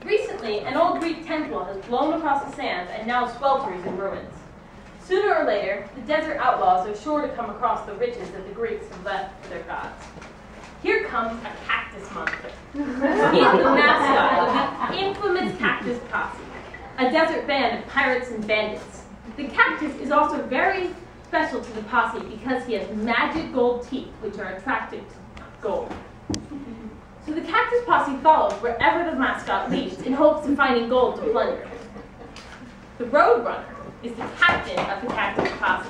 Recently, an old Greek temple has blown across the sands and now swelters in ruins. Sooner or later, the desert outlaws are sure to come across the riches that the Greeks have left for their gods. Here comes a cactus monster. He is the mascot of the infamous Cactus Posse, a desert band of pirates and bandits. The cactus is also very special to the posse because he has magic gold teeth which are attracted to gold. So the Cactus Posse follows wherever the mascot leads in hopes of finding gold to plunder. The Roadrunner is the captain of the Cactus Posse.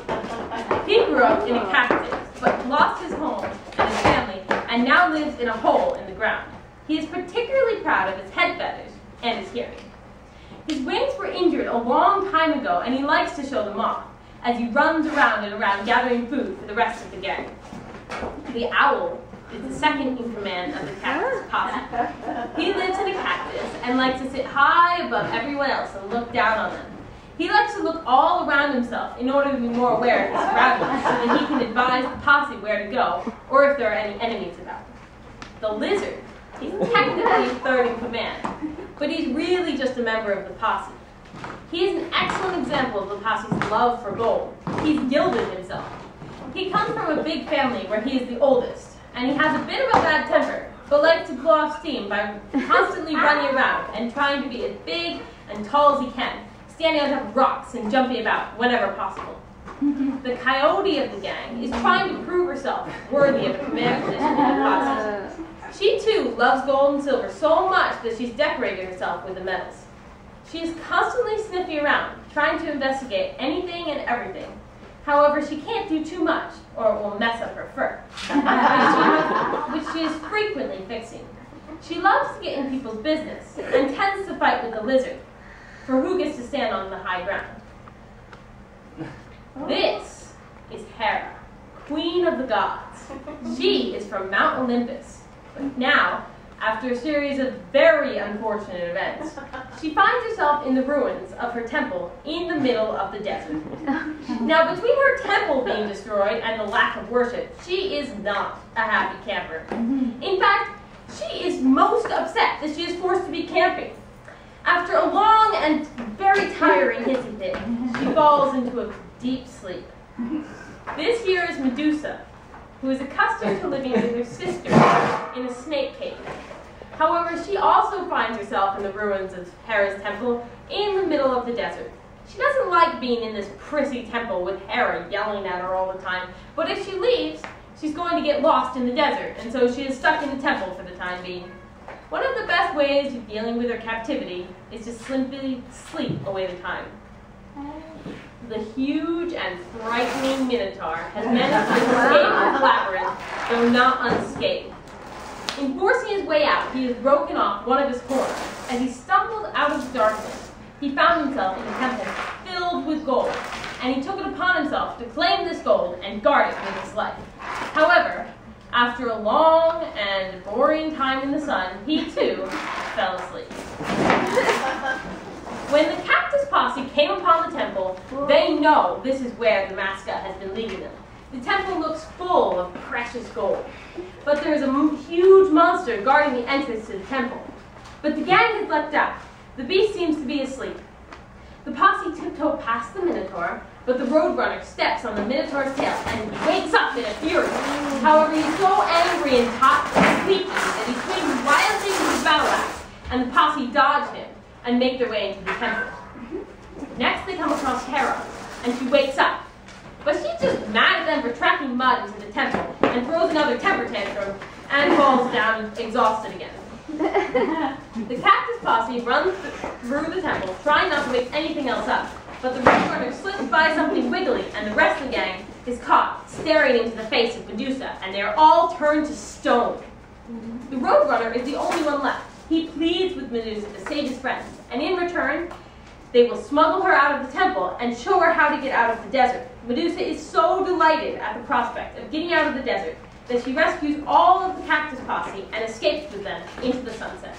He grew up in a cactus, but lost his home and his family, and now lives in a hole in the ground. He is particularly proud of his head feathers and his hearing. His wings were injured a long time ago, and he likes to show them off, as he runs around and around gathering food for the rest of the gang. The Owl is the second in command of the Cactus Posse. He lives in a cactus and likes to sit high above everyone else and look down on them. He likes to look all around himself in order to be more aware of his surroundings so that he can advise the posse where to go or if there are any enemies about. The Lizard is technically third in command, but he's really just a member of the posse. He is an excellent example of the posse's love for gold. He's gilded himself. He comes from a big family where he is the oldest, and he has a bit of a bad temper, but likes to blow off steam by constantly running around and trying to be as big and tall as he can, standing on top of rocks and jumping about whenever possible. The Coyote of the gang is trying to prove herself worthy of a command position in the posse. She too loves gold and silver so much that she's decorated herself with the medals. She is constantly sniffing around, trying to investigate anything and everything. However, she can't do too much, or it will mess up her fur, which she is frequently fixing. She loves to get in people's business, and tends to fight with the Lizard, for who gets to stand on the high ground. This is Hera, queen of the gods. She is from Mount Olympus, but now, after a series of very unfortunate events, she finds herself in the ruins of her temple in the middle of the desert. Now, between her temple being destroyed and the lack of worship, she is not a happy camper. In fact, she is most upset that she is forced to be camping. After a long and very tiring hissy fit, she falls into a deep sleep. This here is Medusa, who is accustomed to living with her sister in a snake cave. However, she also finds herself in the ruins of Hera's temple in the middle of the desert. She doesn't like being in this prissy temple with Hera yelling at her all the time, but if she leaves, she's going to get lost in the desert, and so she is stuck in the temple for the time being. One of the best ways of dealing with her captivity is to simply sleep away the time. The huge and frightening Minotaur has managed to escape his labyrinth, though not unscathed. In forcing his way out, he has broken off one of his horns. As he stumbled out of the darkness, he found himself in a temple filled with gold, and he took it upon himself to claim this gold and guard it with his life. However, after a long and boring time in the sun, he too fell asleep. When the Cactus Posse came upon the temple, they know this is where the mascot has been leading them. The temple looks full of precious gold, but there is a huge monster guarding the entrance to the temple. But the gang has left out. The beast seems to be asleep. The posse tiptoe past the Minotaur, but the Roadrunner steps on the Minotaur's tail and wakes up in a fury. However, he's so angry and sleepy that he swings wildly with his battle axe, and the posse dodge him and make their way into the temple. Next, they come across Hera, and she wakes up. But she's just mad at them for tracking mud into the temple and throws another temper tantrum and falls down exhausted again. The Cactus Posse runs through the temple, trying not to wake anything else up, but the Roadrunner slips by something wiggly, and the rest of the gang is caught staring into the face of Medusa, and they are all turned to stone. The Roadrunner is the only one left. He pleads with Medusa to save his friends, and in return, they will smuggle her out of the temple and show her how to get out of the desert. Medusa is so delighted at the prospect of getting out of the desert that she rescues all of the Cactus Posse and escapes with them into the sunset.